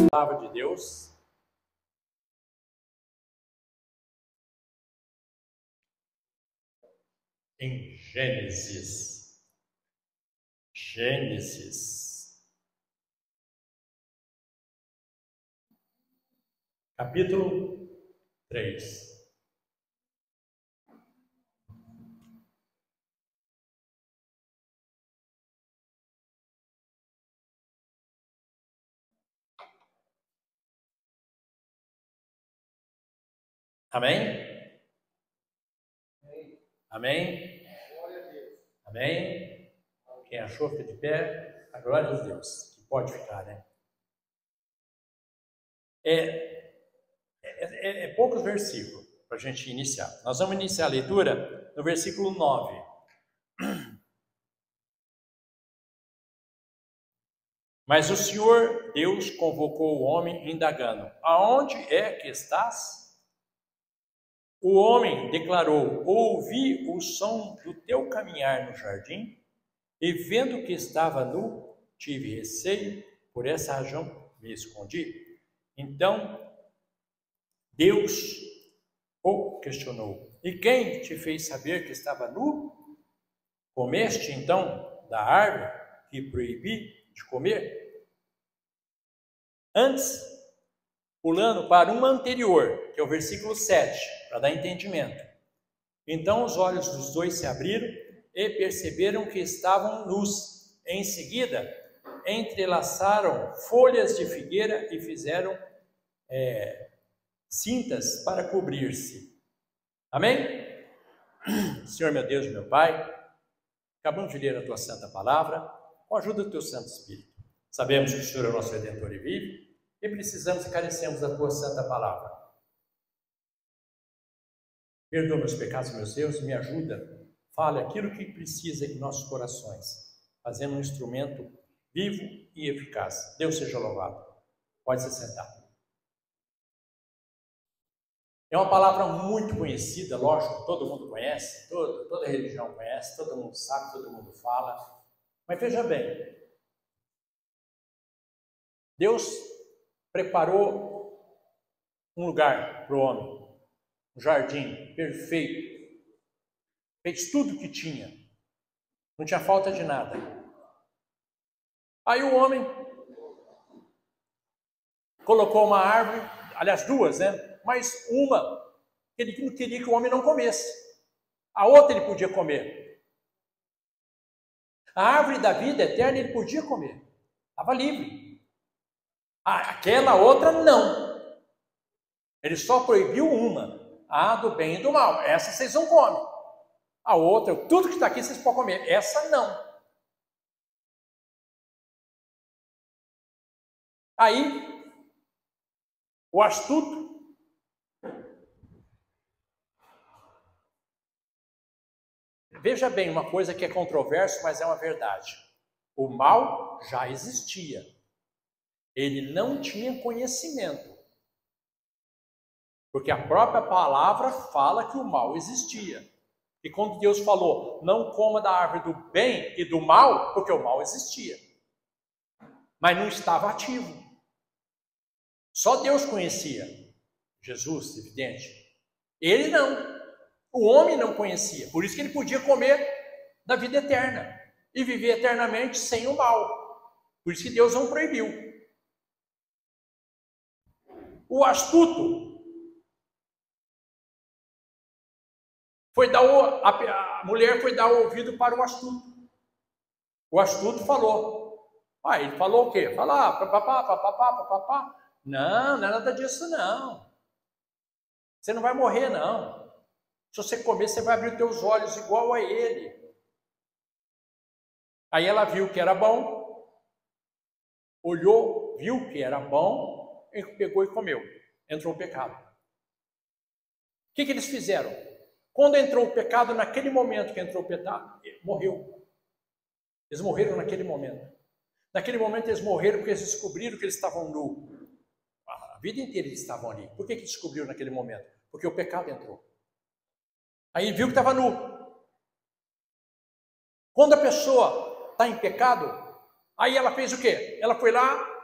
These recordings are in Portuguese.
Palavra de Deus. Em Gênesis. Capítulo 3. Amém? Amém? Amém? Quem achou, fica de pé. A glória de Deus. Que pode ficar, né? É poucos versículos para a gente iniciar. Nós vamos iniciar a leitura no versículo 9. Mas o Senhor Deus convocou o homem indagando: aonde é que estás? O homem declarou: ouvi o som do teu caminhar no jardim, e vendo que estava nu, tive receio, por essa razão me escondi. Então Deus o questionou: e quem te fez saber que estava nu? Comeste então da árvore que proibi de comer? Antes, pulando para uma anterior, que é o versículo 7, para dar entendimento. Então os olhos dos dois se abriram e perceberam que estavam nus. Em seguida, entrelaçaram folhas de figueira e fizeram cintas para cobrir-se. Amém? Senhor meu Deus, meu Pai, acabamos de ler a Tua Santa Palavra, com a ajuda do Teu Santo Espírito. Sabemos que o Senhor é o nosso Redentor e vive, e precisamos e carecemos da Tua Santa Palavra. Perdoa meus pecados, meus erros, e me ajuda. Fale aquilo que precisa em nossos corações, fazendo um instrumento vivo e eficaz. Deus seja louvado. Pode se sentar. É uma palavra muito conhecida, lógico, todo mundo conhece, toda religião conhece, todo mundo sabe, todo mundo fala. Mas veja bem, Deus preparou um lugar para o homem, um jardim perfeito, fez tudo o que tinha, não tinha falta de nada. Aí o homem colocou uma árvore, aliás duas, né? Mas uma, ele não queria que o homem não comesse, a outra ele podia comer. A árvore da vida eterna ele podia comer, estava livre. Aquela outra não. Ele só proibiu uma, a do bem e do mal. Essa vocês não comem. A outra, tudo que está aqui vocês podem comer. Essa não. Aí, o astuto veja bem, uma coisa que é controversa, mas é uma verdade. O mal já existia. Ele não tinha conhecimento. Porque a própria palavra fala que o mal existia. E quando Deus falou, não coma da árvore do bem e do mal, porque o mal existia. Mas não estava ativo. Só Deus conhecia. Jesus, evidente. Ele não. O homem não conhecia. Por isso que ele podia comer da vida eterna. E viver eternamente sem o mal. Por isso que Deus não proibiu. O astuto foi dar a mulher foi dar o ouvido para o astuto. O astuto falou. Ele falou o quê? Falar, papapá. Não é nada disso não. Você não vai morrer não. Se você comer, você vai abrir os teus olhos igual a ele. Aí ela viu que era bom, olhou, viu que era bom, e pegou e comeu. Entrou o pecado. O que eles fizeram? Quando entrou o pecado, naquele momento que entrou o pecado, morreu. Eles morreram naquele momento. Naquele momento eles morreram porque eles descobriram que eles estavam nus. A vida inteira eles estavam ali. Por que descobriram naquele momento? Porque o pecado entrou. Aí viu que estava nu. Quando a pessoa está em pecado, aí ela fez o quê? Ela foi lá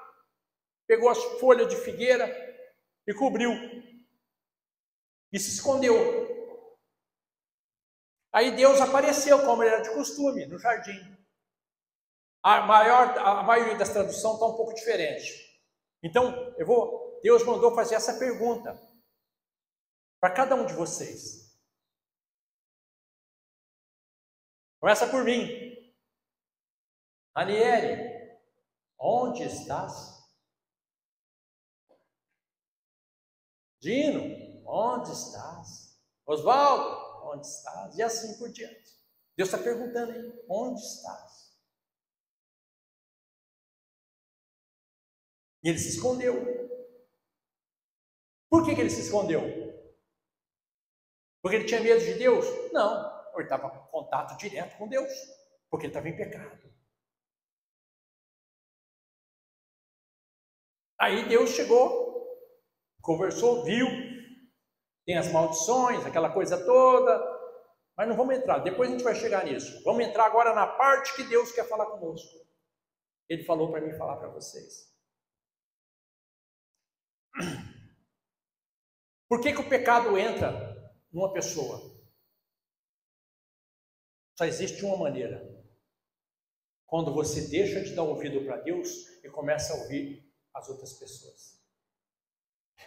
pegou as folhas de figueira e cobriu. E se escondeu. Aí Deus apareceu, como era de costume, no jardim. A maioria das traduções está um pouco diferente. Então, Deus mandou fazer essa pergunta para cada um de vocês. Começa por mim. Aniele, onde estás? Dino, onde estás? Oswaldo, onde estás? E assim por diante. Deus está perguntando aí, onde estás? E ele se escondeu. Por que ele se escondeu? Porque ele tinha medo de Deus? Não, ele estava em contato direto com Deus, porque ele estava em pecado. Aí Deus chegou, conversou, viu, tem as maldições, aquela coisa toda, mas não vamos entrar, depois a gente vai chegar nisso. Vamos entrar agora na parte que Deus quer falar conosco. Ele falou para mim falar para vocês. Por que o pecado entra numa pessoa? Só existe uma maneira. Quando você deixa de dar ouvido para Deus e começa a ouvir as outras pessoas.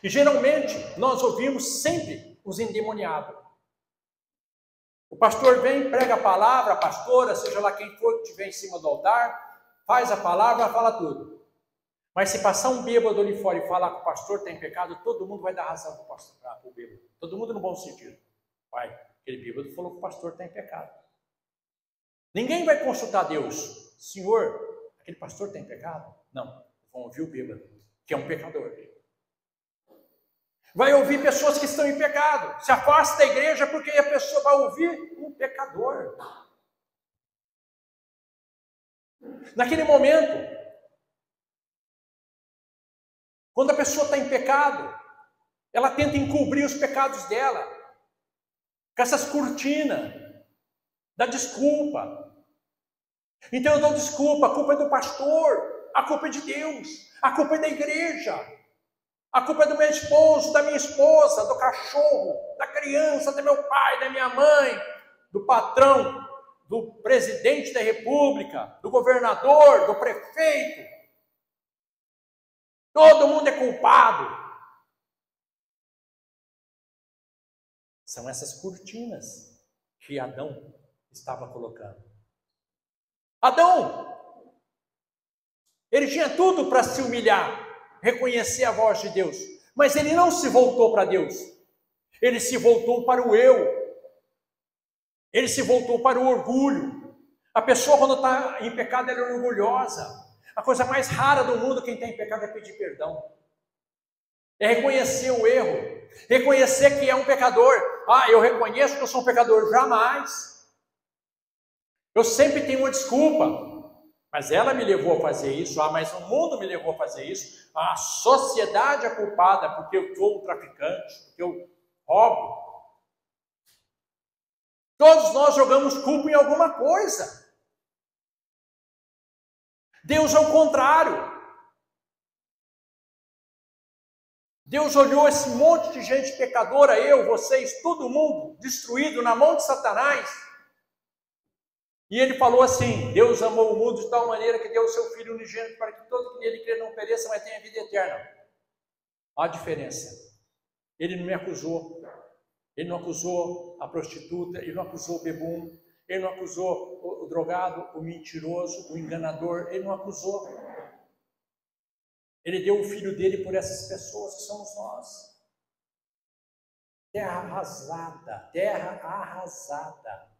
E geralmente nós ouvimos sempre os endemoniados. O pastor vem, prega a palavra, a pastora, seja lá quem for que estiver em cima do altar, faz a palavra, fala tudo. Mas se passar um bêbado ali fora e falar que o pastor está em pecado, todo mundo vai dar razão para o bêbado. Todo mundo no bom sentido. Vai, aquele bêbado falou que o pastor está em pecado. Ninguém vai consultar Deus. Senhor, aquele pastor está em pecado? Não. Vão ouvir o bêbado, que é um pecador. Vai ouvir pessoas que estão em pecado. Se afasta da igreja porque a pessoa vai ouvir um pecador. Naquele momento, quando a pessoa está em pecado, ela tenta encobrir os pecados dela com essas cortinas, dá desculpa. Então eu dou desculpa, a culpa é do pastor, a culpa é de Deus, a culpa é da igreja, a culpa é do meu esposo, da minha esposa, do cachorro, da criança, do meu pai, da minha mãe, do patrão, do presidente da república, do governador, do prefeito. Todo mundo é culpado. São essas cortinas que Adão estava colocando. Adão, ele tinha tudo para se humilhar, reconhecer a voz de Deus, mas ele não se voltou para Deus. Ele se voltou para o eu. Ele se voltou para o orgulho. A pessoa, quando está em pecado, ela é orgulhosa. A coisa mais rara do mundo, quem está em pecado, é pedir perdão. É reconhecer o erro. Reconhecer que é um pecador. Ah, eu reconheço que eu sou um pecador. Jamais. Eu sempre tenho uma desculpa. Mas ela me levou a fazer isso. Ah, mas o mundo me levou a fazer isso. A sociedade é culpada porque eu sou um traficante, porque eu roubo. Todos nós jogamos culpa em alguma coisa. Deus é o contrário. Deus olhou esse monte de gente pecadora, eu, vocês, todo mundo destruído na mão de Satanás. E ele falou assim, Deus amou o mundo de tal maneira que deu o seu Filho unigênito para que todo que nele crê não pereça, mas tenha vida eterna. Olha a diferença. Ele não me acusou. Ele não acusou a prostituta, ele não acusou o bebum, ele não acusou o drogado, o mentiroso, o enganador, ele não acusou. Ele deu o filho dele por essas pessoas que somos nós. Terra arrasada, terra arrasada.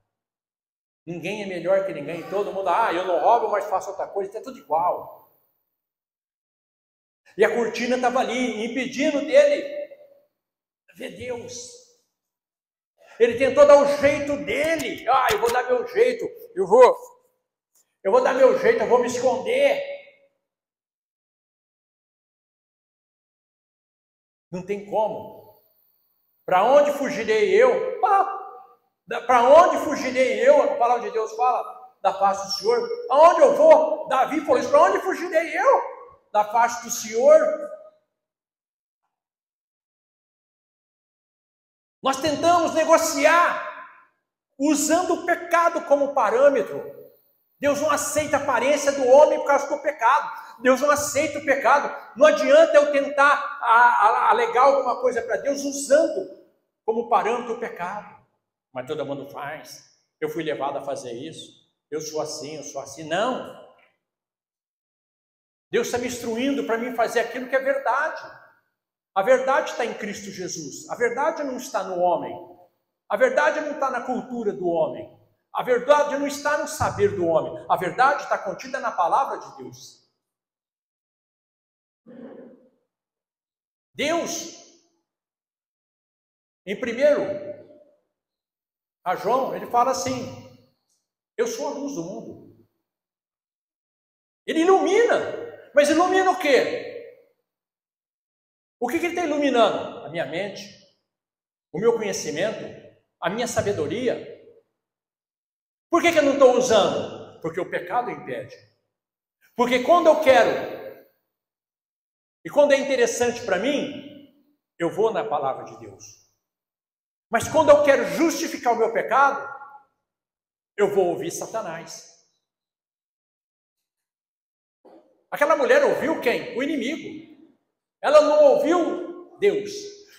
Ninguém é melhor que ninguém, todo mundo, eu não roubo, mas faço outra coisa, é tudo igual. E a cortina estava ali, impedindo dele ver Deus. Ele tentou dar o jeito dele. Eu vou dar meu jeito. Eu vou dar meu jeito, eu vou me esconder. Não tem como. Para onde fugirei eu? Para onde fugirei eu? A palavra de Deus fala da face do Senhor. Aonde eu vou? Davi falou isso. Para onde fugirei eu? da face do Senhor. Nós tentamos negociar usando o pecado como parâmetro. Deus não aceita a aparência do homem por causa do pecado. Deus não aceita o pecado. Não adianta eu tentar alegar alguma coisa para Deus usando como parâmetro o pecado. Mas todo mundo faz. Eu fui levado a fazer isso. Eu sou assim, eu sou assim. Não. Deus está me instruindo para mim fazer aquilo que é verdade. A verdade está em Cristo Jesus. A verdade não está no homem. A verdade não está na cultura do homem. A verdade não está no saber do homem. A verdade está contida na palavra de Deus. Deus, em primeiro, a João, ele fala assim: eu sou a luz do mundo. Ele ilumina. Mas ilumina o quê? O que ele está iluminando? A minha mente, o meu conhecimento, a minha sabedoria. Por que eu não estou usando? Porque o pecado impede. Porque quando eu quero, e quando é interessante para mim, eu vou na palavra de Deus. Mas quando eu quero justificar o meu pecado, eu vou ouvir Satanás. Aquela mulher ouviu quem? O inimigo. Ela não ouviu Deus.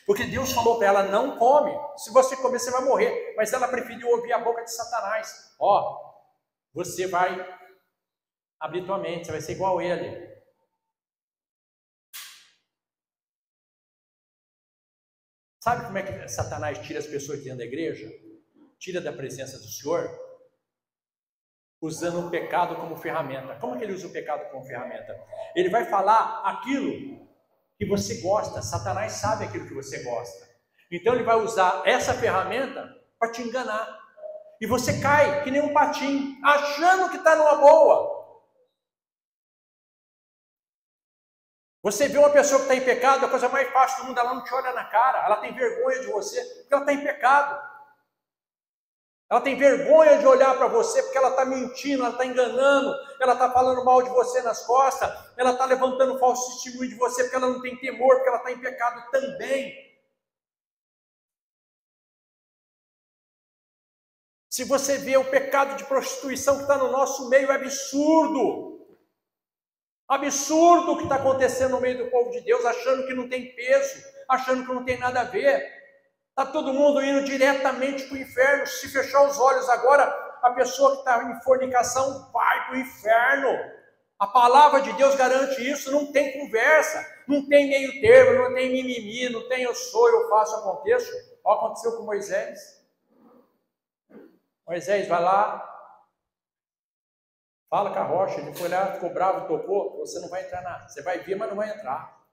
Porque Deus falou para ela: não come. Se você comer, você vai morrer. Mas ela preferiu ouvir a boca de Satanás. Ó, você vai abrir tua mente, você vai ser igual a ele. Sabe como é que Satanás tira as pessoas de dentro da igreja? Tira da presença do Senhor? Usando o pecado como ferramenta. Como é que ele usa o pecado como ferramenta? Ele vai falar aquilo que você gosta. Satanás sabe aquilo que você gosta. Então ele vai usar essa ferramenta para te enganar. E você cai que nem um patinho, achando que está numa boa. Você vê uma pessoa que está em pecado, a coisa mais fácil do mundo, ela não te olha na cara, ela tem vergonha de você, porque ela está em pecado. Ela tem vergonha de olhar para você, porque ela está mentindo, ela está enganando, ela está falando mal de você nas costas, ela está levantando falso testemunho de você, porque ela não tem temor, porque ela está em pecado também. Se você vê o pecado de prostituição que está no nosso meio, é absurdo. Absurdo o que está acontecendo no meio do povo de Deus, achando que não tem peso, achando que não tem nada a ver. Está todo mundo indo diretamente para o inferno. Se fechar os olhos agora, a pessoa que está em fornicação vai para o inferno. A palavra de Deus garante isso, não tem conversa, não tem meio termo, não tem mimimi, não tem eu sou, eu faço, aconteço. Olha o que aconteceu com Moisés. Moisés vai lá, fala com a rocha, ele foi lá, ficou bravo, tocou, você não vai entrar nada. Você vai ver, mas não vai entrar.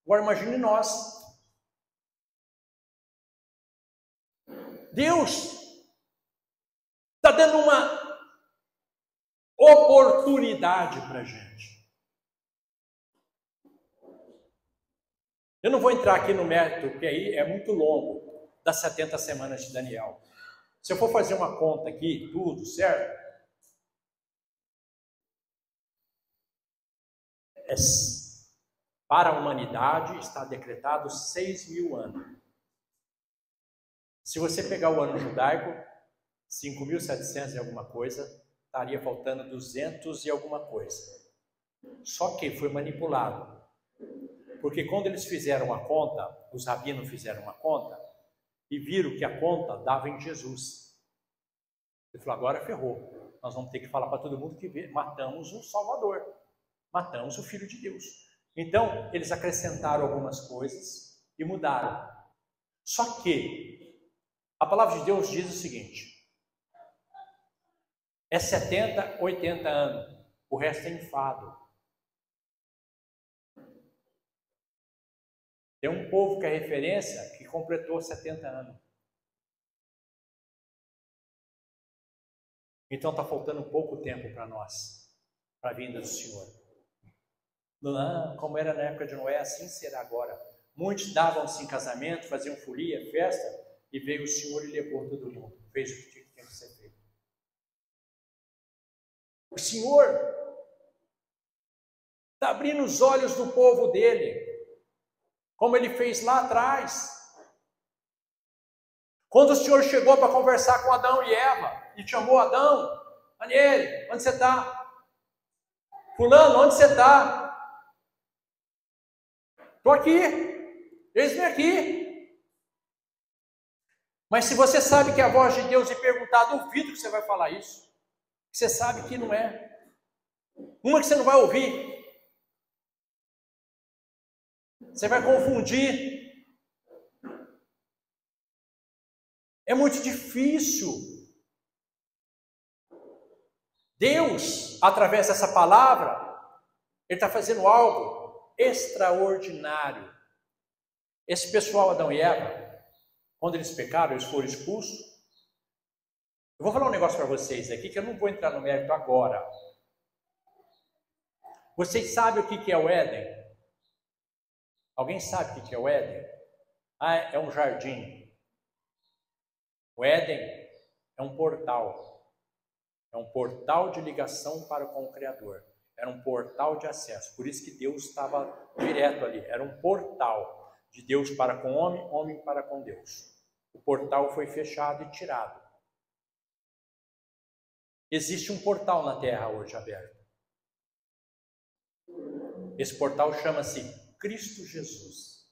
Agora imagine nós. Deus está dando uma oportunidade para a gente. Eu não vou entrar aqui no mérito, porque aí é muito longo, das 70 semanas de Daniel. Se eu for fazer uma conta aqui, tudo, certo? Para a humanidade está decretado 6.000 anos. Se você pegar o ano judaico, 5.700 e alguma coisa, estaria faltando 200 e alguma coisa. Só que foi manipulado. Porque quando eles fizeram a conta, os rabinos fizeram uma conta, e viram que a conta dava em Jesus. Ele falou: agora ferrou. Nós vamos ter que falar para todo mundo que matamos o Salvador. Matamos o Filho de Deus. Então, eles acrescentaram algumas coisas e mudaram. Só que a palavra de Deus diz o seguinte: é 70, 80 anos, o resto é enfado. Tem um povo que é referência que completou 70 anos. Então está faltando pouco tempo para nós, para a vinda do Senhor. Não, como era na época de Noé, assim será agora. Muitos davam-se em casamento, faziam folia, festa, e veio o Senhor e levou todo mundo. Fez o que tinha que ser feito. O Senhor Está abrindo os olhos do povo dele, como ele fez lá atrás. Quando o Senhor chegou para conversar com Adão e Eva, e chamou Adão: Daniel, onde você está? Fulano, onde você está? Estou aqui, eis-me aqui. Mas se você sabe que é a voz de Deus e perguntar, duvido que você vai falar isso. Você sabe que não é. Uma que você não vai ouvir. Você vai confundir. É muito difícil. Deus, através dessa palavra, Ele está fazendo algo extraordinário. Esse pessoal, Adão e Eva, quando eles pecaram, eles foram expulsos. Eu vou falar um negócio para vocês aqui, que eu não vou entrar no mérito agora. Vocês sabem o que é o Éden? Alguém sabe o que é o Éden? Ah, é um jardim. O Éden é um portal. É um portal de ligação para com o Criador. Era um portal de acesso. Por isso que Deus estava direto ali. Era um portal de Deus para com o homem, homem para com Deus. O portal foi fechado e tirado. Existe um portal na Terra hoje aberto. Esse portal chama-se Cristo Jesus.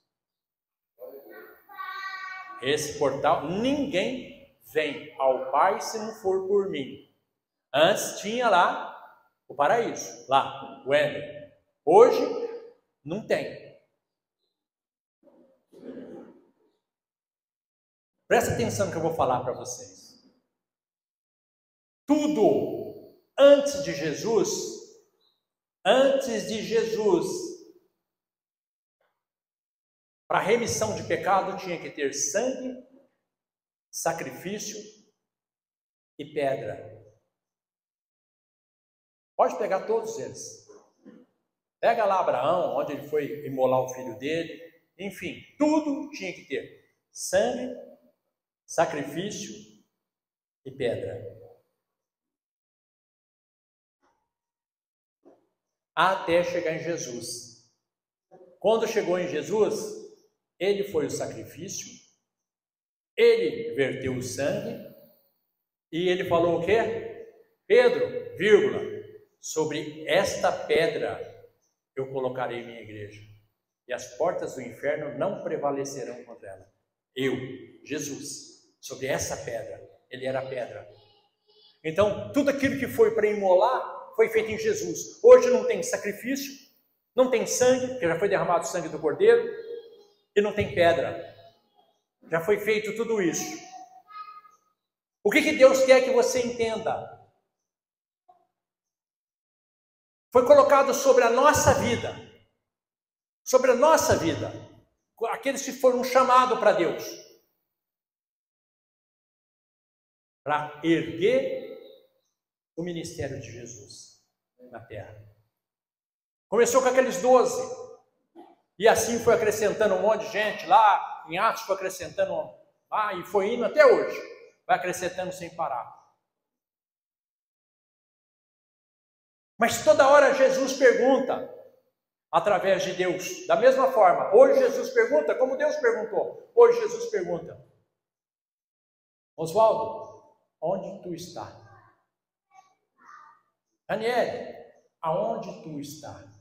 Esse portal, ninguém vem ao Pai se não for por mim. Antes tinha lá o paraíso, lá, o Éden. Hoje não tem. Presta atenção no que eu vou falar para vocês. Tudo antes de Jesus, para remissão de pecado tinha que ter sangue, sacrifício e pedra. Pode pegar todos eles. Pega lá Abraão, onde ele foi imolar o filho dele. Enfim, tudo tinha que ter sangue, sacrifício e pedra. Até chegar em Jesus. Quando chegou em Jesus, ele foi o sacrifício, ele verteu o sangue e ele falou o quê? Pedro, vírgula, sobre esta pedra eu colocarei minha igreja e as portas do inferno não prevalecerão contra ela. Eu, Jesus, sobre essa pedra, ele era a pedra. Então, tudo aquilo que foi para imolar foi feito em Jesus. Hoje não tem sacrifício, não tem sangue, porque já foi derramado o sangue do Cordeiro, e não tem pedra. Já foi feito tudo isso. O que Deus quer que você entenda? Foi colocado sobre a nossa vida. Sobre a nossa vida. Aqueles que foram chamados para Deus. Para erguer o ministério de Jesus na terra. Começou com aqueles 12. E assim foi acrescentando um monte de gente lá. Em Atos foi acrescentando lá e foi indo até hoje. Vai acrescentando sem parar. Mas toda hora Jesus pergunta, através de Deus, da mesma forma. Hoje Jesus pergunta, como Deus perguntou. Hoje Jesus pergunta: Oswaldo, onde tu está? Daniel, aonde tu está?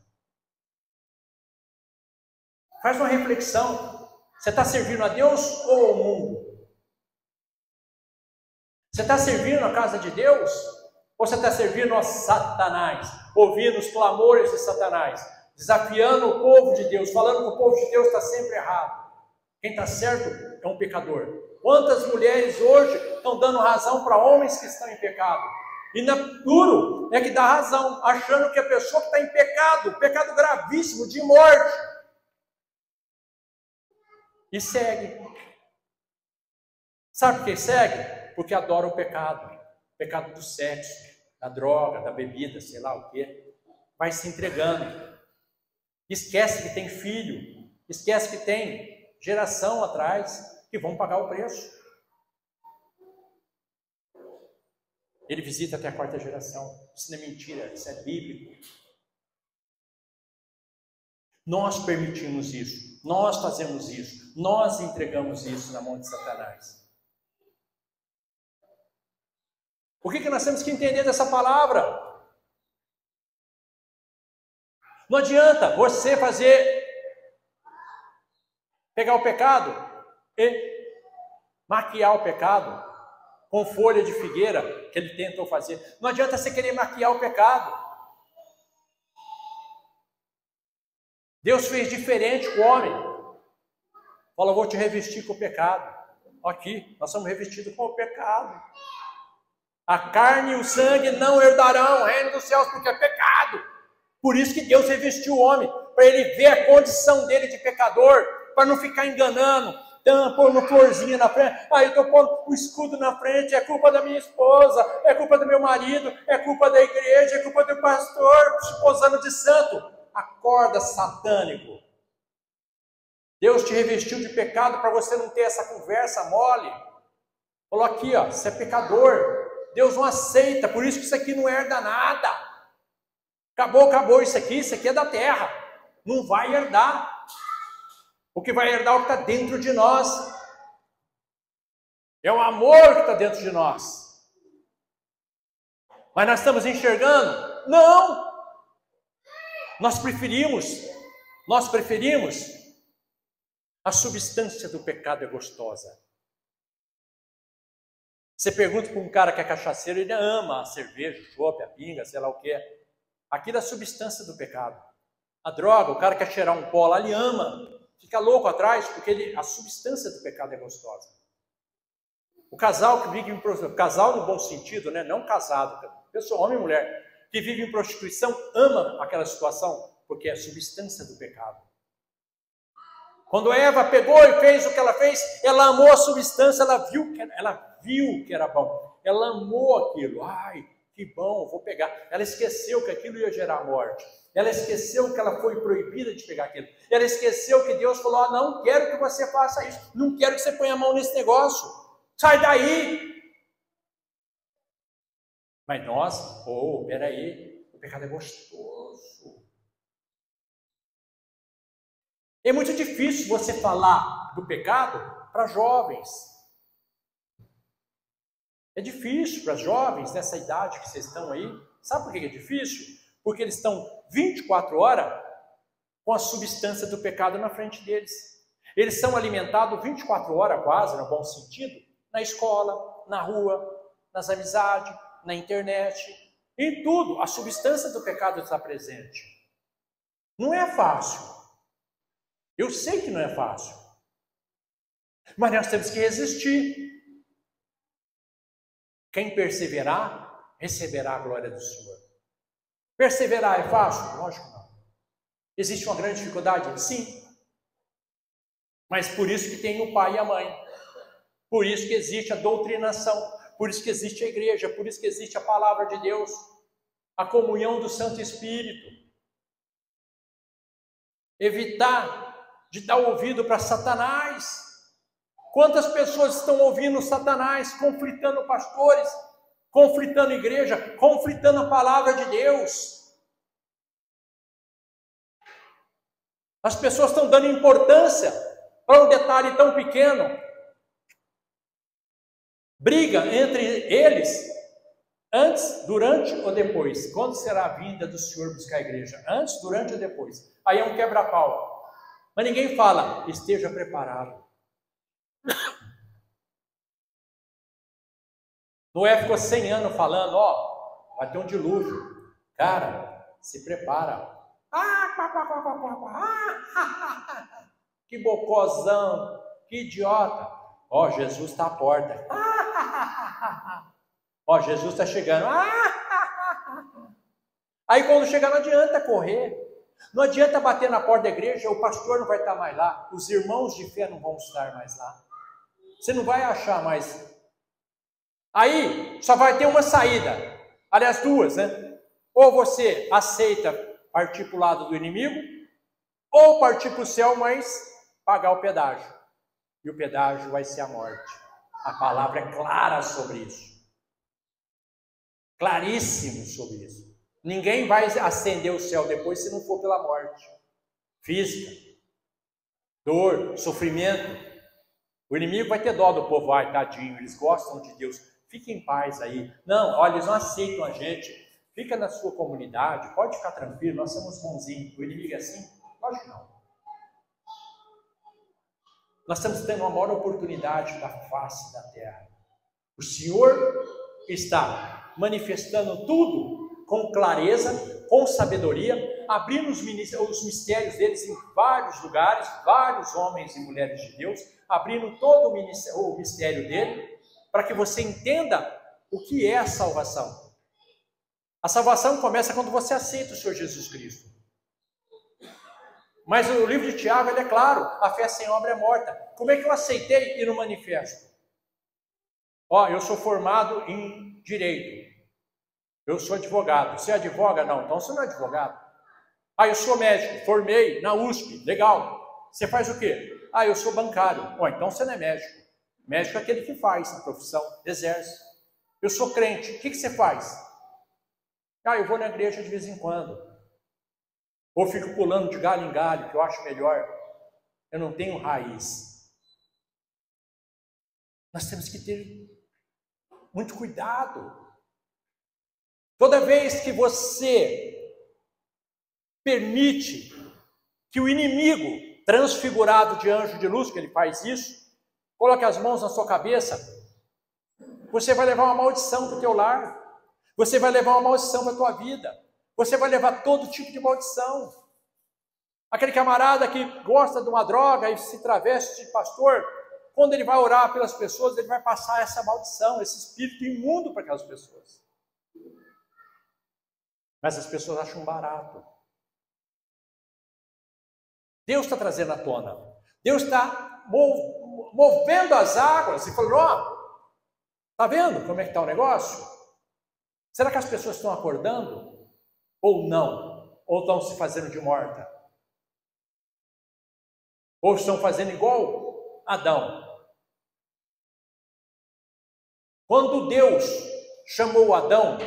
Faz uma reflexão. Você está servindo a Deus ou ao mundo? Você está servindo a casa de Deus? Ou você está servindo a Satanás? Ouvindo os clamores de Satanás? Desafiando o povo de Deus? Falando que o povo de Deus está sempre errado. Quem está certo é um pecador. Quantas mulheres hoje estão dando razão para homens que estão em pecado? E duro é que dá razão, achando que a pessoa que está em pecado gravíssimo, de morte, e segue. Sabe por que segue? Porque adora o pecado do sexo, da droga, da bebida, sei lá o quê. Vai se entregando. Esquece que tem filho, esquece que tem geração atrás que vão pagar o preço. Ele visita até a 4ª geração. Isso não é mentira, isso é bíblico. Nós permitimos isso, nós fazemos isso, nós entregamos isso na mão de Satanás. O que nós temos que entender dessa palavra? Não adianta você pegar o pecado e maquiar o pecado com folha de figueira, que ele tentou fazer. Não adianta você querer maquiar o pecado. Deus fez diferente com o homem. Falou, vou te revestir com o pecado. Aqui, nós somos revestidos com o pecado. A carne e o sangue não herdarão o reino dos céus, porque é pecado. Por isso que Deus revestiu o homem, para ele ver a condição dele de pecador, para não ficar enganando, pondo florzinha na frente. Eu estou pondo o escudo na frente, é culpa da minha esposa, é culpa do meu marido, é culpa da igreja, é culpa do pastor, se posando de santo. Acorda, satânico. Deus te revestiu de pecado para você não ter essa conversa mole. Falou aqui, ó, você é pecador. Deus não aceita, por isso que isso aqui não herda nada. Acabou isso aqui é da terra. Não vai herdar. O que vai herdar é o que está dentro de nós. É o amor que está dentro de nós. Mas nós estamos enxergando? Não! Nós preferimos a substância do pecado é gostosa. Você pergunta para um cara que é cachaceiro, ele ama a cerveja, o chopp, a pinga, sei lá o que é. Aquilo é a substância do pecado. A droga, o cara quer cheirar um pó lá, ele ama. Fica louco atrás, porque a substância do pecado é gostosa. O casal que vive em prostituição, casal no bom sentido, né? Não casado, pessoa, homem e mulher, que vive em prostituição, ama aquela situação, porque é a substância do pecado. Quando Eva pegou e fez o que ela fez, ela amou a substância, ela viu que era bom. Ela amou aquilo. Ai, que bom, vou pegar. Ela esqueceu que aquilo ia gerar morte. Ela esqueceu que ela foi proibida de pegar aquilo. Ela esqueceu que Deus falou, não quero que você faça isso. Não quero que você ponha a mão nesse negócio. Sai daí. Mas nós, peraí, o pecado é gostoso. É muito difícil você falar do pecado para jovens. É difícil para jovens nessa idade que vocês estão aí. Sabe por que é difícil? Porque eles estão 24 horas com a substância do pecado na frente deles. Eles são alimentados 24 horas quase, no bom sentido, na escola, na rua, nas amizades, na internet, em tudo. A substância do pecado está presente. Não é fácil. Eu sei que não é fácil. Mas nós temos que resistir. Quem perseverar, receberá a glória do Senhor. Perseverar é fácil? Lógico que não. Existe uma grande dificuldade? Sim. Mas por isso que tem o pai e a mãe. Por isso que existe a doutrinação. Por isso que existe a igreja. Por isso que existe a palavra de Deus. A comunhão do Santo Espírito. Evitar de dar ouvido para Satanás. Quantas pessoas estão ouvindo Satanás, conflitando pastores, conflitando igreja, conflitando a palavra de Deus? As pessoas estão dando importância para um detalhe tão pequeno. Briga entre eles, antes, durante ou depois. Quando será a vinda do Senhor buscar a igreja? Antes, durante ou depois? Aí é um quebra-pau. Mas ninguém fala, esteja preparado. Noé ficou 100 anos falando, vai ter um dilúvio. Cara, se prepara. Que bocozão, que idiota. Jesus está à porta. Jesus está chegando. Aí quando chegar não adianta correr. Não adianta bater na porta da igreja, o pastor não vai estar mais lá, os irmãos de fé não vão estar mais lá. Você não vai achar mais. Aí só vai ter uma saída, aliás duas, né? Ou você aceita partir para o lado do inimigo, ou partir para o céu, mas pagar o pedágio. E o pedágio vai ser a morte. A palavra é clara sobre isso. Claríssimo sobre isso. Ninguém vai acender o céu depois se não for pela morte. física, dor, sofrimento. O inimigo vai ter dó do povo, ai, tadinho, eles gostam de Deus, fique em paz aí. Não, olha, eles não aceitam a gente, fica na sua comunidade, pode ficar tranquilo, nós somos bonzinhos. O inimigo é assim? Lógico que não. Nós estamos tendo uma maior oportunidade da face da terra. O Senhor está manifestando tudo com clareza, com sabedoria, abrindo os mistérios deles em vários lugares, vários homens e mulheres de Deus, abrindo todo o mistério dele, para que você entenda o que é a salvação. A salvação começa quando você aceita o Senhor Jesus Cristo. Mas o livro de Tiago, ele é claro, a fé sem obra é morta. Como é que eu aceitei e não manifesto? Eu sou formado em direito. Eu sou advogado. Você advoga? Não, então você não é advogado. Eu sou médico, formei na USP, legal. Você faz o quê? Eu sou bancário. Então você não é médico. Médico é aquele que faz a profissão, exerce. Eu sou crente, o que você faz? Eu vou na igreja de vez em quando. Ou fico pulando de galho em galho, que eu acho melhor. Eu não tenho raiz. Nós temos que ter muito cuidado. Toda vez que você permite que o inimigo, transfigurado de anjo de luz, que ele faz isso, coloque as mãos na sua cabeça, você vai levar uma maldição para o teu lar. Você vai levar uma maldição para a tua vida. Você vai levar todo tipo de maldição. Aquele camarada que gosta de uma droga e se traveste de pastor, quando ele vai orar pelas pessoas, ele vai passar essa maldição, esse espírito imundo para aquelas pessoas. Mas as pessoas acham barato. Deus está trazendo à tona. Deus está movendo as águas e falando, está vendo como é que está o negócio? Será que as pessoas estão acordando? Ou não? Ou estão se fazendo de morta? Ou estão fazendo igual Adão? Quando Deus chamou Adão,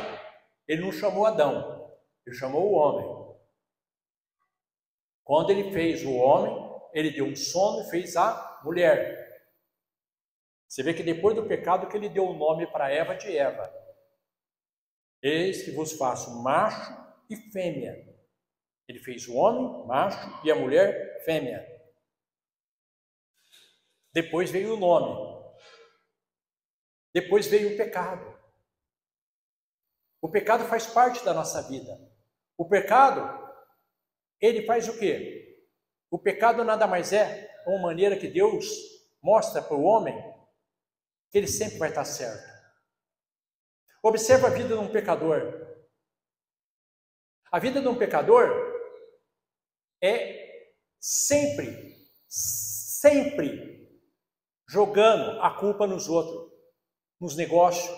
ele não chamou Adão, ele chamou o homem. Quando ele fez o homem, ele deu um sono e fez a mulher. Você vê que depois do pecado que ele deu o nome para Eva de Eva. Eis que vos faço macho e fêmea. Ele fez o homem, macho, e a mulher, fêmea. Depois veio o nome. Depois veio o pecado. O pecado faz parte da nossa vida. O pecado, ele faz o quê? O pecado nada mais é uma maneira que Deus mostra para o homem que ele sempre vai estar certo. Observa a vida de um pecador. A vida de um pecador é sempre jogando a culpa nos outros, nos negócios,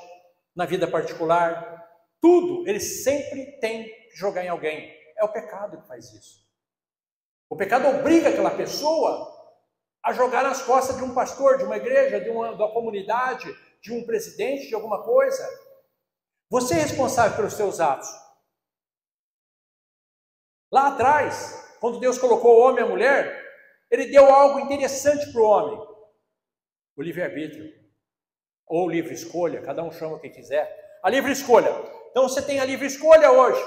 na vida particular, tudo, ele sempre tem que jogar em alguém. É o pecado que faz isso. O pecado obriga aquela pessoa a jogar nas costas de um pastor, de uma igreja, de uma comunidade, de um presidente, de alguma coisa. Você é responsável pelos seus atos. Lá atrás, quando Deus colocou o homem e a mulher, ele deu algo interessante para o homem. O livre-arbítrio. Ou livre escolha, cada um chama o que quiser. A livre escolha. Então você tem a livre escolha hoje.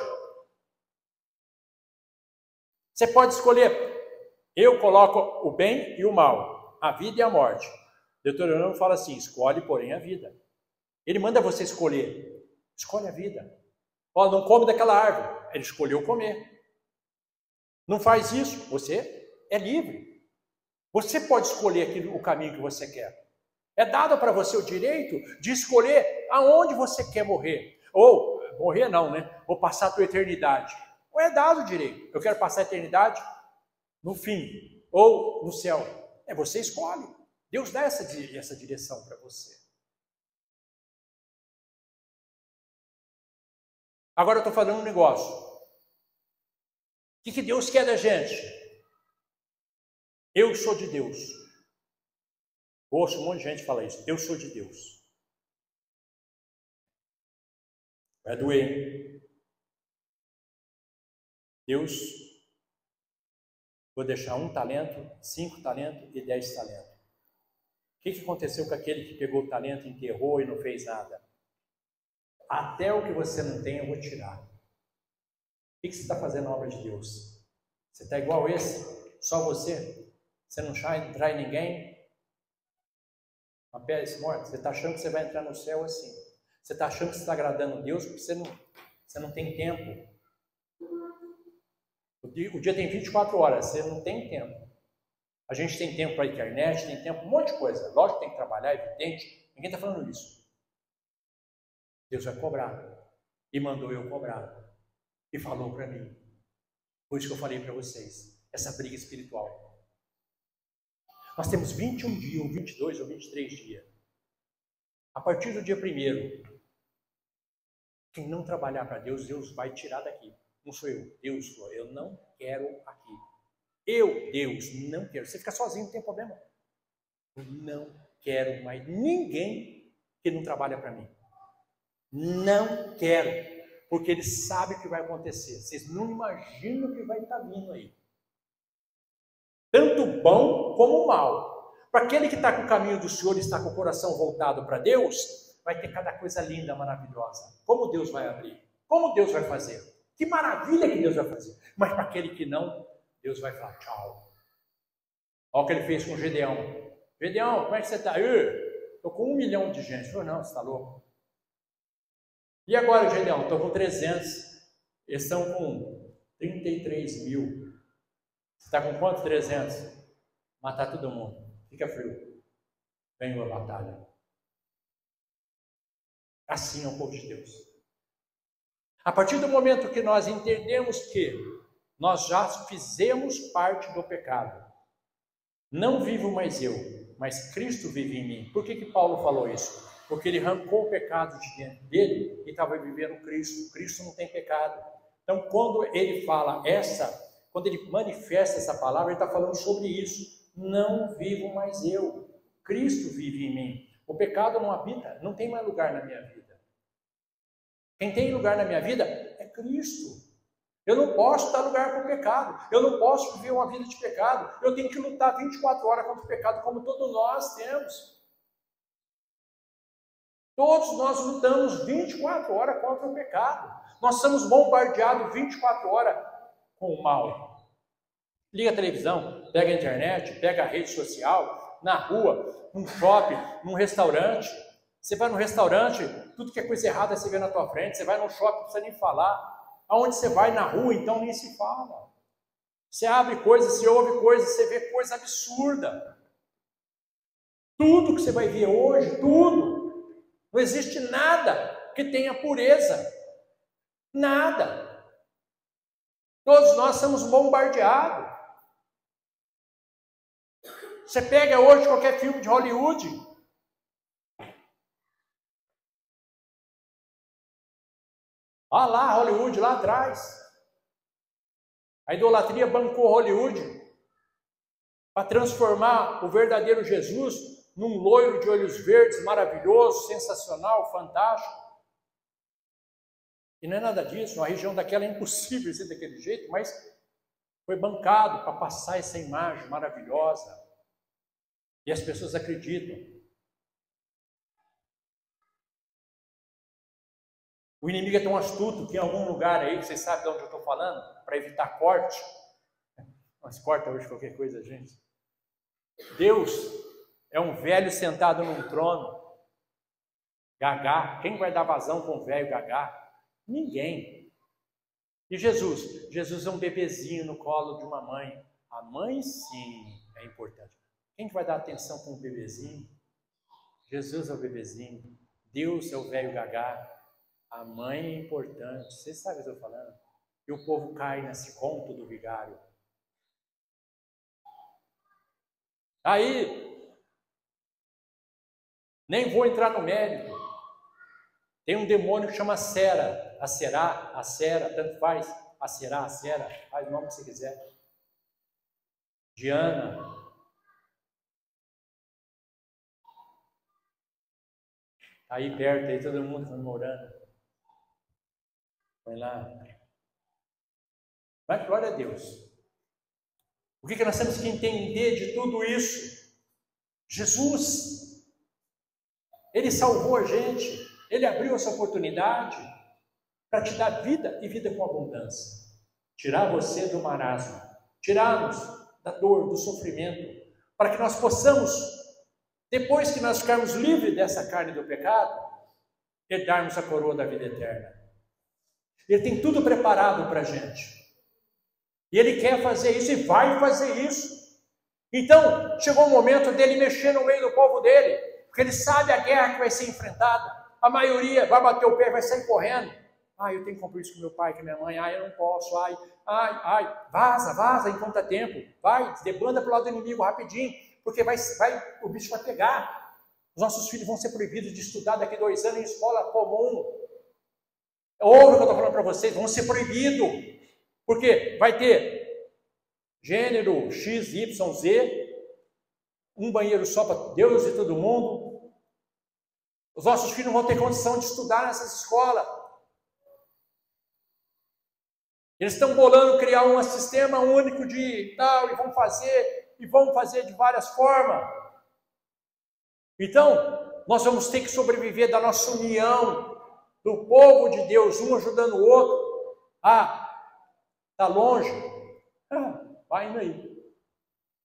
Você pode escolher. Eu coloco o bem e o mal, a vida e a morte. Deuteronômio fala assim, escolhe, porém, a vida. Ele manda você escolher. Escolhe a vida. Não come daquela árvore. Ele escolheu comer. Não faz isso, você é livre. Você pode escolher o caminho que você quer. É dado para você o direito de escolher aonde você quer morrer. Ou, morrer não, né? Ou passar a tua eternidade. Ou é dado o direito. Eu quero passar a eternidade no fim. Ou no céu. Você escolhe. Deus dá essa direção para você. Agora eu estou falando um negócio. O que Deus quer da gente? Eu sou de Deus. Ouço um monte de gente falar isso. Eu sou de Deus. Vai doer. Deus, Vou deixar 1 talento, 5 talentos e 10 talentos. O que aconteceu com aquele que pegou o talento, enterrou e não fez nada? Até o que você não tem eu vou tirar. O que você está fazendo na obra de Deus? Você está igual esse? Só você? Você não trai ninguém? Uma pele morta? Você está achando que você vai entrar no céu assim? Você está achando que você está agradando a Deus porque você não tem tempo? O dia tem 24 horas, você não tem tempo. A gente tem tempo para a internet, tem tempo, um monte de coisa. Lógico que tem que trabalhar, é evidente. Ninguém está falando isso. Deus vai cobrar. E mandou eu cobrar. E falou para mim. Por isso que eu falei para vocês. Essa briga espiritual. Nós temos 21 dias, ou 22, ou 23 dias. A partir do dia 1º, quem não trabalhar para Deus, Deus vai tirar daqui. Não sou eu. Deus falou, eu não quero aqui. Eu, Deus, não quero. Você fica sozinho, não tem problema. Eu não quero mais ninguém que não trabalha para mim. Não quero. Porque Ele sabe o que vai acontecer. Vocês não imaginam o que vai estar vindo aí. Tanto bom como mal. Para aquele que está com o caminho do Senhor e está com o coração voltado para Deus, vai ter cada coisa linda, maravilhosa. Como Deus vai abrir? Como Deus vai fazer? Que maravilha que Deus vai fazer. Mas para aquele que não, Deus vai falar tchau. Olha o que Ele fez com Gedeão. Gedeão, como é que você está? Estou com 1 milhão de gente. Ele falou, não, você está louco. E agora, Gedeão? Estou com 300. Eles estão com 33 mil. Você está com quanto? 300. Matar todo mundo. Fica frio. Venha a batalha. Assim é o povo de Deus. A partir do momento que nós entendemos que nós já fizemos parte do pecado. Não vivo mais eu, mas Cristo vive em mim. Por que Paulo falou isso? Porque ele arrancou o pecado de dentro dele e estava vivendo Cristo. Cristo não tem pecado. Então, quando ele fala quando ele manifesta essa palavra, ele está falando sobre isso. Não vivo mais eu. Cristo vive em mim. O pecado não habita, não tem mais lugar na minha vida. Quem tem lugar na minha vida é Cristo. Eu não posso dar lugar para o pecado. Eu não posso viver uma vida de pecado. Eu tenho que lutar 24 horas contra o pecado, como todos nós temos. Todos nós lutamos 24 horas contra o pecado. Nós somos bombardeados 24 horas com o mal. Liga a televisão, pega a internet, pega a rede social, na rua, num shopping, num restaurante. Você vai no restaurante, tudo que é coisa errada você vê na tua frente. Você vai no shopping, não precisa nem falar. Aonde você vai na rua, então nem se fala. Você abre coisa, você ouve coisa, você vê coisa absurda. Tudo que você vai ver hoje, tudo. Não existe nada que tenha pureza. Nada. Todos nós somos bombardeados. Você pega hoje qualquer filme de Hollywood. Olha lá, Hollywood, lá atrás. A idolatria bancou Hollywood para transformar o verdadeiro Jesus num loiro de olhos verdes, maravilhoso, sensacional, fantástico. E não é nada disso, uma região daquela é impossível ser daquele jeito, mas foi bancado para passar essa imagem maravilhosa. E as pessoas acreditam. O inimigo é tão astuto que em algum lugar aí, vocês sabem de onde eu estou falando, para evitar corte. Mas corta hoje qualquer coisa, gente. Deus é um velho sentado num trono. Gagá. Quem vai dar vazão com o velho gagá? Ninguém. E Jesus? Jesus é um bebezinho no colo de uma mãe. A mãe, sim, é importante. Quem vai dar atenção com o bebezinho? Jesus é o bebezinho. Deus é o velho gagá. A mãe é importante. Vocês sabem o que eu estou falando? E o povo cai nesse conto do vigário. Aí, nem vou entrar no mérito. Tem um demônio que chama Sera. A Sera, tanto faz. A Sera, faz o nome que você quiser. Diana. Tá aí perto, aí todo mundo namorando. Vai lá. Mas glória a Deus. O que nós temos que entender de tudo isso? Jesus, Ele salvou a gente, Ele abriu essa oportunidade para te dar vida e vida com abundância. Tirar você do marasmo, tirar-nos da dor, do sofrimento, para que nós possamos, depois que nós ficarmos livres dessa carne do pecado, herdarmos a coroa da vida eterna. Ele tem tudo preparado para a gente. E Ele quer fazer isso e vai fazer isso. Então, chegou o momento dele mexer no meio do povo dele, porque ele sabe a guerra que vai ser enfrentada. A maioria vai bater o pé e vai sair correndo. Eu tenho que cumprir isso com meu pai, com minha mãe. Eu não posso. Vaza, enquanto há tempo. Vai, debanda para o lado do inimigo rapidinho, porque o bicho vai pegar. Os nossos filhos vão ser proibidos de estudar daqui a 2 anos em escola comum. Ouve o que eu estou falando para vocês, vão ser proibidos. Porque vai ter gênero X, Y, Z, um banheiro só para Deus e todo mundo. Os nossos filhos não vão ter condição de estudar nessas escolas. Eles estão bolando criar um sistema único de tal, e vão fazer de várias formas. Então, nós vamos ter que sobreviver da nossa união, do povo de Deus, um ajudando o outro. Está longe? Vai indo aí.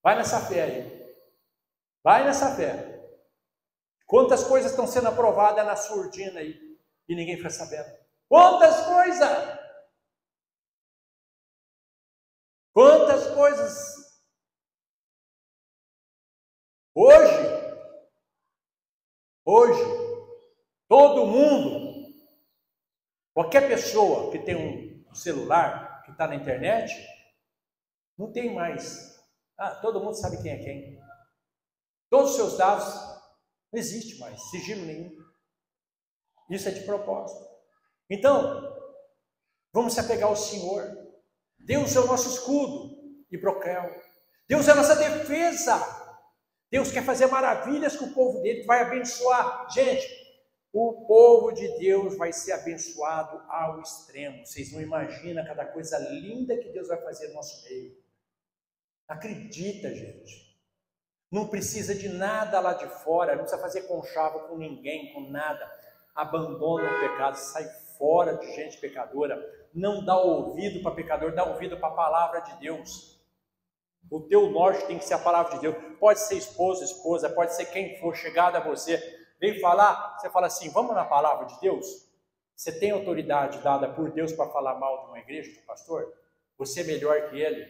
Vai nessa fé aí. Vai nessa fé. Quantas coisas estão sendo aprovadas na surdina aí e ninguém fica sabendo? Quantas coisas! Quantas coisas! Hoje, todo mundo, qualquer pessoa que tem um celular, que está na internet, não tem mais. Todo mundo sabe quem é quem. Todos os seus dados, não existe mais sigilo nenhum. Isso é de propósito. Então, vamos se apegar ao Senhor. Deus é o nosso escudo e broquel. Deus é a nossa defesa. Deus quer fazer maravilhas com o povo dele, vai abençoar. Gente, o povo de Deus vai ser abençoado ao extremo. Vocês não imaginam cada coisa linda que Deus vai fazer no nosso meio. Acredita, gente. Não precisa de nada lá de fora, não precisa fazer conchavo com ninguém, com nada. Abandona o pecado, sai fora de gente pecadora. Não dá ouvido para pecador, dá ouvido para a palavra de Deus. O teu norte tem que ser a palavra de Deus. Pode ser esposa, pode ser quem for chegado a você. Vem falar, você fala assim, vamos na palavra de Deus? Você tem autoridade dada por Deus para falar mal de uma igreja, do pastor? Você é melhor que ele?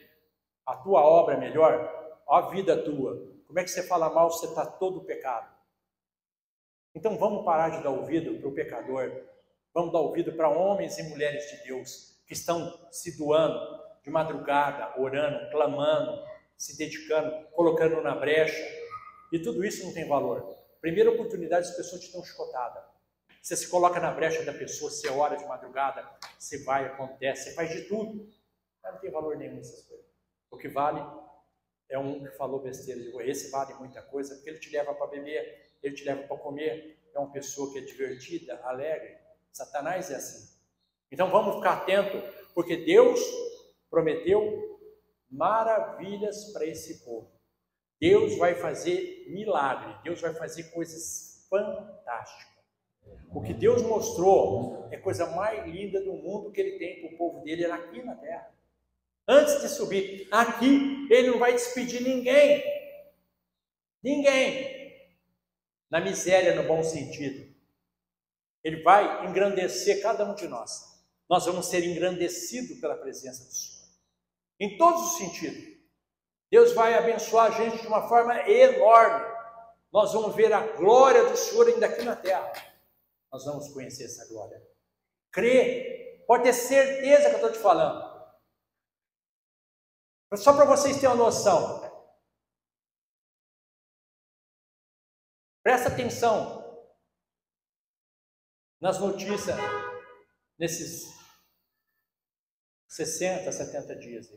A tua obra é melhor? A vida tua. Como é que você fala mal se você está todo pecado? Então vamos parar de dar ouvido para o pecador. Vamos dar ouvido para homens e mulheres de Deus que estão se doando de madrugada, orando, clamando, se dedicando, colocando na brecha. E tudo isso não tem valor. Primeira oportunidade, as pessoas te dão chicotada. Você se coloca na brecha da pessoa, você ora de madrugada, você vai, acontece, você faz de tudo. Mas não tem valor nenhum nessas coisas. O que vale é um que falou besteira. Digo, esse vale muita coisa, porque ele te leva para beber, ele te leva para comer. É uma pessoa que é divertida, alegre. Satanás é assim. Então vamos ficar atentos, porque Deus prometeu maravilhas para esse povo. Deus vai fazer milagre, Deus vai fazer coisas fantásticas. O que Deus mostrou é a coisa mais linda do mundo que Ele tem para o povo dele, era aqui na terra. Antes de subir, aqui Ele não vai despedir ninguém. Ninguém. Na miséria, no bom sentido. Ele vai engrandecer cada um de nós. Nós vamos ser engrandecidos pela presença do Senhor. Em todos os sentidos. Deus vai abençoar a gente de uma forma enorme. Nós vamos ver a glória do Senhor ainda aqui na terra. Nós vamos conhecer essa glória. Crê. Pode ter certeza que eu estou te falando. Só para vocês terem uma noção. Presta atenção nas notícias nesses 60, 70 dias.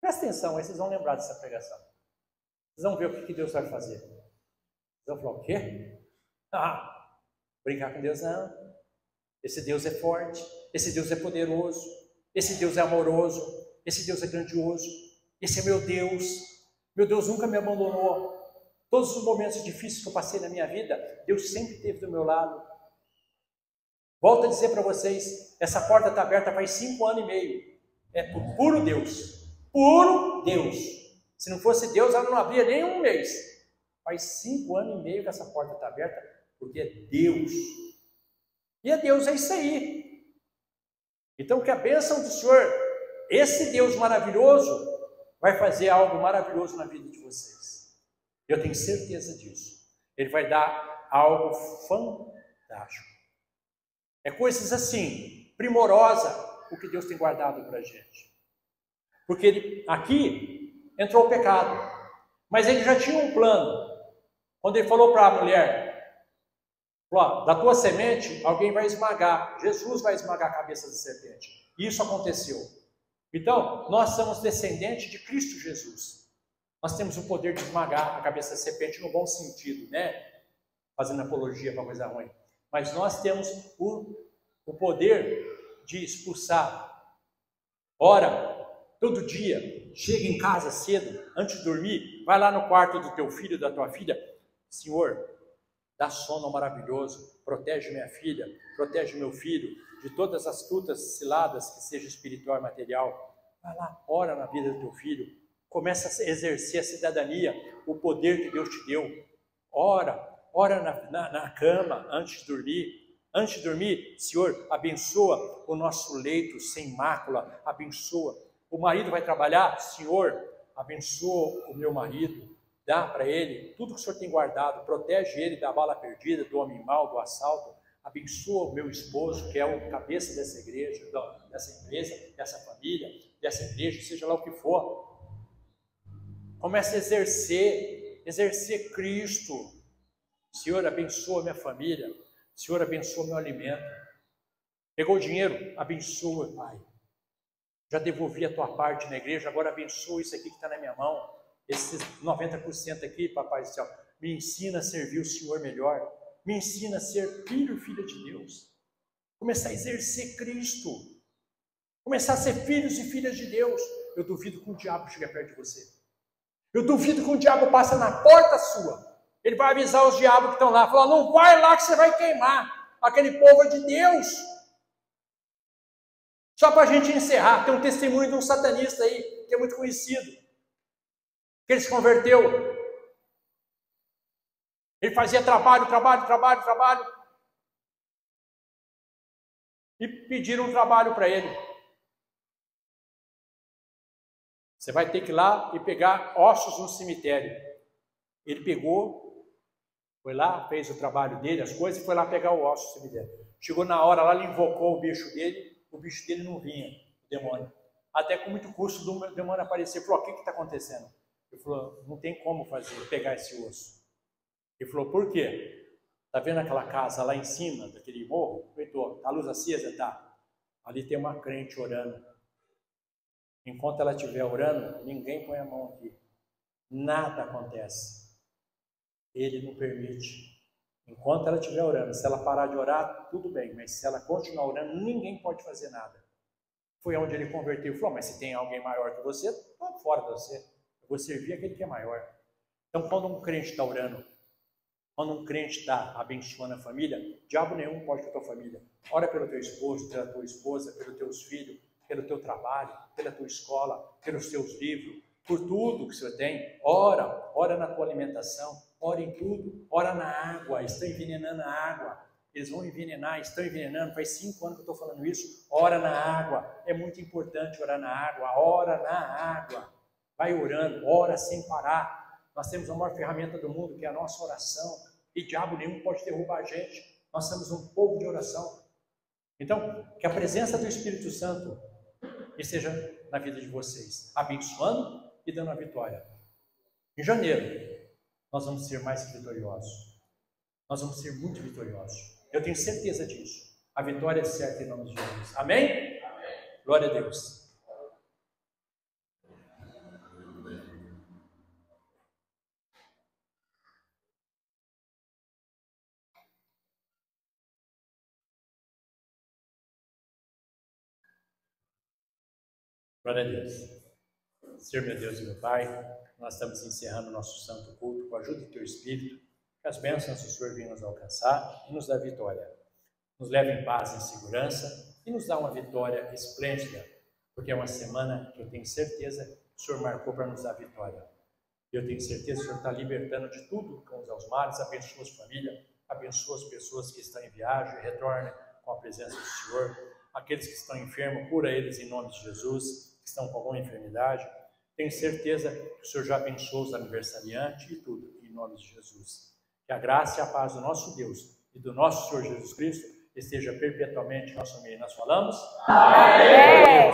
Presta atenção, aí vocês vão lembrar dessa pregação. Vocês vão ver o que Deus vai fazer. Vocês vão falar, o quê? Brincar com Deus não. Esse Deus é forte, esse Deus é poderoso, esse Deus é amoroso, esse Deus é grandioso. Esse é meu Deus. Meu Deus nunca me abandonou. Todos os momentos difíceis que eu passei na minha vida, Deus sempre esteve do meu lado. Volto a dizer para vocês, essa porta está aberta faz 5 anos e meio. É por puro Deus. Puro Deus. Se não fosse Deus, ela não abria nem um mês. Faz 5 anos e meio que essa porta está aberta, porque é Deus. E é Deus, é isso aí. Então que a bênção do Senhor, esse Deus maravilhoso, vai fazer algo maravilhoso na vida de vocês. Eu tenho certeza disso. Ele vai dar algo fantástico. É coisas assim, primorosa, o que Deus tem guardado para a gente. Porque aqui entrou o pecado, mas ele já tinha um plano. Quando ele falou para a mulher, falou, da tua semente alguém vai esmagar, Jesus vai esmagar a cabeça da serpente. E isso aconteceu. Então, nós somos descendentes de Cristo Jesus. Nós temos o poder de esmagar a cabeça da serpente no bom sentido, né? Fazendo apologia para coisa ruim. Mas nós temos o poder de expulsar. Ora, todo dia, chega em casa cedo, antes de dormir, vai lá no quarto do teu filho, da tua filha. Senhor, dá sono maravilhoso, protege minha filha, protege meu filho, de todas as astutas ciladas, que seja espiritual e material. Vai lá, ora na vida do teu filho, começa a exercer a cidadania, o poder que Deus te deu. Ora na cama, antes de dormir. Antes de dormir, Senhor, abençoa o nosso leito sem mácula, abençoa. O marido vai trabalhar, Senhor, abençoa o meu marido, dá para ele tudo que o Senhor tem guardado, protege ele da bala perdida, do homem mau, do assalto. Abençoa o meu esposo, que é o cabeça dessa igreja, dessa empresa, dessa família, dessa igreja, seja lá o que for. Comece a exercer Cristo. Senhor, abençoa minha família. Senhor, abençoa meu alimento. Pegou o dinheiro? Abençoa, Pai. Já devolvi a tua parte na igreja, agora abençoa isso aqui que está na minha mão. Esses 90% aqui, Papai do céu. Me ensina a servir o Senhor melhor. Me ensina a ser filho e filha de Deus. Começar a exercer Cristo. Começar a ser filhos e filhas de Deus. Eu duvido que o diabo chegue perto de você. Eu duvido que o diabo passe na porta sua. Ele vai avisar os diabos que estão lá, falar, não vai lá que você vai queimar. Aquele povo é de Deus. Só para a gente encerrar, tem um testemunho de um satanista aí, que é muito conhecido, que ele se converteu. Ele fazia trabalho, e pediram um trabalho para ele. Você vai ter que ir lá e pegar ossos no cemitério. Ele pegou, foi lá, fez o trabalho dele, as coisas, e foi lá pegar o osso do cemitério. Chegou na hora lá, ele invocou o bicho dele não vinha, o demônio. Até com muito custo do demônio aparecer. Falou, o que está acontecendo? Ele falou, não tem como pegar esse osso. Ele falou, por quê? Está vendo aquela casa lá em cima, daquele morro? Está a luz acesa? Está. Ali tem uma crente orando. Enquanto ela estiver orando, ninguém põe a mão aqui. Nada acontece. Ele não permite. Enquanto ela estiver orando, se ela parar de orar, tudo bem, mas se ela continuar orando, ninguém pode fazer nada. Foi onde ele converteu e falou, mas se tem alguém maior que você, estou fora de você. Eu vou servir aquele que é maior. Então, quando um crente está orando, quando um crente está abençoando a família, diabo nenhum pode com a tua família. Ora pelo teu esposo, pela tua esposa, pelos teus filhos, pelo teu trabalho, pela tua escola, pelos teus livros, por tudo que você tem. Ora na tua alimentação, ora em tudo, ora na água, estão envenenando a água. Eles vão envenenar, estão envenenando, faz 5 anos que eu estou falando isso. Ora na água, é muito importante orar na água, ora na água. Vai orando, ora sem parar. Nós temos a maior ferramenta do mundo, que é a nossa oração. E diabo nenhum pode derrubar a gente. Nós somos um povo de oração. Então, que a presença do Espírito Santo esteja na vida de vocês, abençoando e dando a vitória. Em janeiro, nós vamos ser mais vitoriosos. Nós vamos ser muito vitoriosos. Eu tenho certeza disso. A vitória é certa em nome de Jesus. Amém? Amém. Glória a Deus. Glória a Deus. Senhor, meu Deus e meu Pai, nós estamos encerrando o nosso santo culto com a ajuda do Teu Espírito, que as bênçãos do Senhor venham nos alcançar e nos dá vitória. Nos leva em paz e em segurança e nos dá uma vitória esplêndida, porque é uma semana que eu tenho certeza que o Senhor marcou para nos dar vitória. Eu tenho certeza que o Senhor está libertando de tudo com os males, abençoa as famílias, abençoa as pessoas que estão em viagem, retorne com a presença do Senhor. Aqueles que estão enfermos, cura eles em nome de Jesus, que estão com alguma enfermidade. Tenho certeza que o Senhor já abençoou os aniversariantes e tudo, em nome de Jesus. Que a graça e a paz do nosso Deus e do nosso Senhor Jesus Cristo esteja perpetuamente em nosso meio. Nós falamos? Amém!